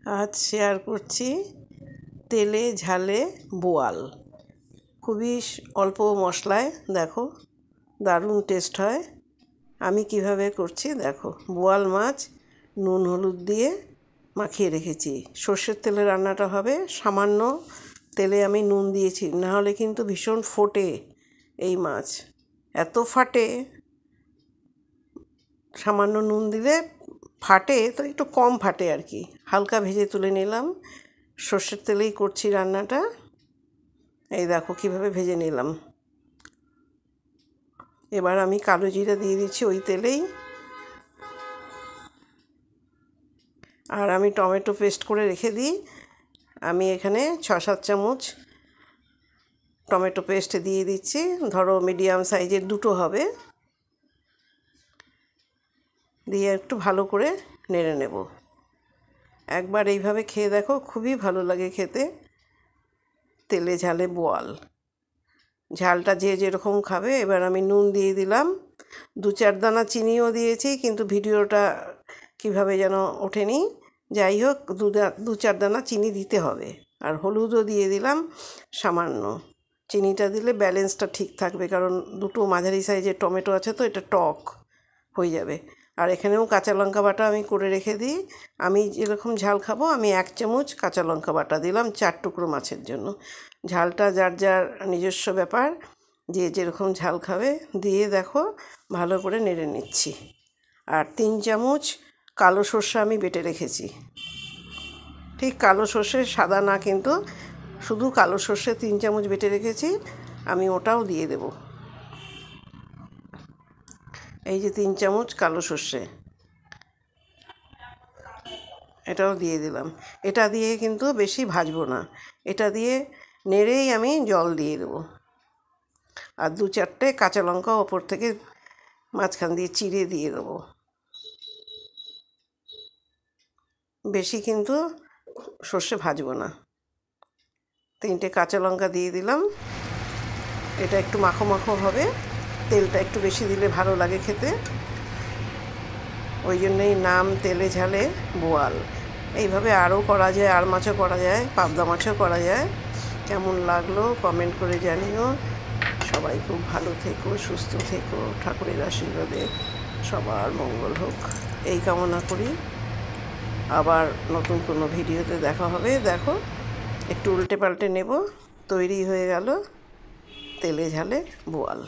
আজ শেয়ার করছি তেলে ঝালে বোয়াল। খুবই অল্প মশলায় দেখো দারুণ টেস্ট হয়। আমি কিভাবে করছি দেখো। বোয়াল মাছ নুন হলুদ দিয়ে মাখিয়ে রেখেছি। সর্ষের তেলে রান্নাটা হবে, সামান্য তেলে আমি নুন দিয়েছি, নাহলে কিন্তু ভীষণ ফোটে এই মাছ। এত ফাটে, সামান্য নুন দিলে ফাটে, তো একটু কম ফাটে আর কি। হালকা ভেজে তুলে নিলাম। সর্ষের তেলেই করছি রান্নাটা। এই দেখো কীভাবে ভেজে নিলাম। এবার আমি কালো জিরা দিয়ে দিচ্ছি ওই তেলেই। আর আমি টমেটো পেস্ট করে রেখে দিই। আমি এখানে 6-7 চামচ টমেটো পেস্ট দিয়ে দিচ্ছি। ধরো মিডিয়াম সাইজের দুটো হবে। দিয়ে একটু ভালো করে নেড়ে নেব। একবার এইভাবে খেয়ে দেখো, খুবই ভালো লাগে খেতে তেলে ঝালে বোয়াল। ঝালটা যে যেরকম খাবে। এবার আমি নুন দিয়ে দিলাম, 2-4 দানা চিনিও দিয়েছি, কিন্তু ভিডিওটা কিভাবে যেন ওঠেনি। যাই হোক, 2-4 দানা চিনি দিতে হবে। আর হলুদও দিয়ে দিলাম সামান্য। চিনিটা দিলে ব্যালেন্সটা ঠিক থাকবে, কারণ দুটো মাঝারি সাইজের টমেটো আছে, তো এটা টক হয়ে যাবে। আর এখানেও কাঁচা লঙ্কা বাটা আমি করে রেখে দিই। আমি যেরকম ঝাল খাবো, আমি 1 চামচ কাঁচা লঙ্কা বাটা দিলাম 4 টুকরো মাছের জন্য। ঝালটা যার যার নিজস্ব ব্যাপার, যে যেরকম ঝাল খাবে। দিয়ে দেখো ভালো করে নেড়ে নিচ্ছি। আর 3 চামচ কালো সর্ষে আমি বেটে রেখেছি। ঠিক কালো সর্ষে, সাদা না কিন্তু, শুধু কালো সর্ষে 3 চামচ বেটে রেখেছি, আমি ওটাও দিয়ে দেব। এই যে 3 চামচ কালো সর্ষে, এটাও দিয়ে দিলাম। এটা দিয়ে কিন্তু বেশি ভাজবো না, এটা দিয়ে নেড়েই আমি জল দিয়ে দেবো। আর 2-4টে কাঁচা লঙ্কা ওপর থেকে মাঝখান দিয়ে চিড়ে দিয়ে দেবো। বেশি কিন্তু সর্ষে ভাজবো না। 3টে কাঁচা লঙ্কা দিয়ে দিলাম। এটা একটু মাখো মাখো হবে, তেলটা একটু বেশি দিলে ভালো লাগে খেতে। ওই জন্যই নাম তেলে ঝালে বোয়াল। এইভাবে আরও করা যায়, আর মাছও করা যায়, পাবদা মাছও করা যায়। কেমন লাগলো কমেন্ট করে জানিও। সবাই খুব ভালো থেকো, সুস্থ থেকো, ঠাকুরের আশীর্বাদে সবার মঙ্গল হোক এই কামনা করি। আবার নতুন কোনো ভিডিওতে দেখা হবে। দেখো একটু উল্টে পাল্টে নেব। তৈরি হয়ে গেল তেলে ঝালে বোয়াল।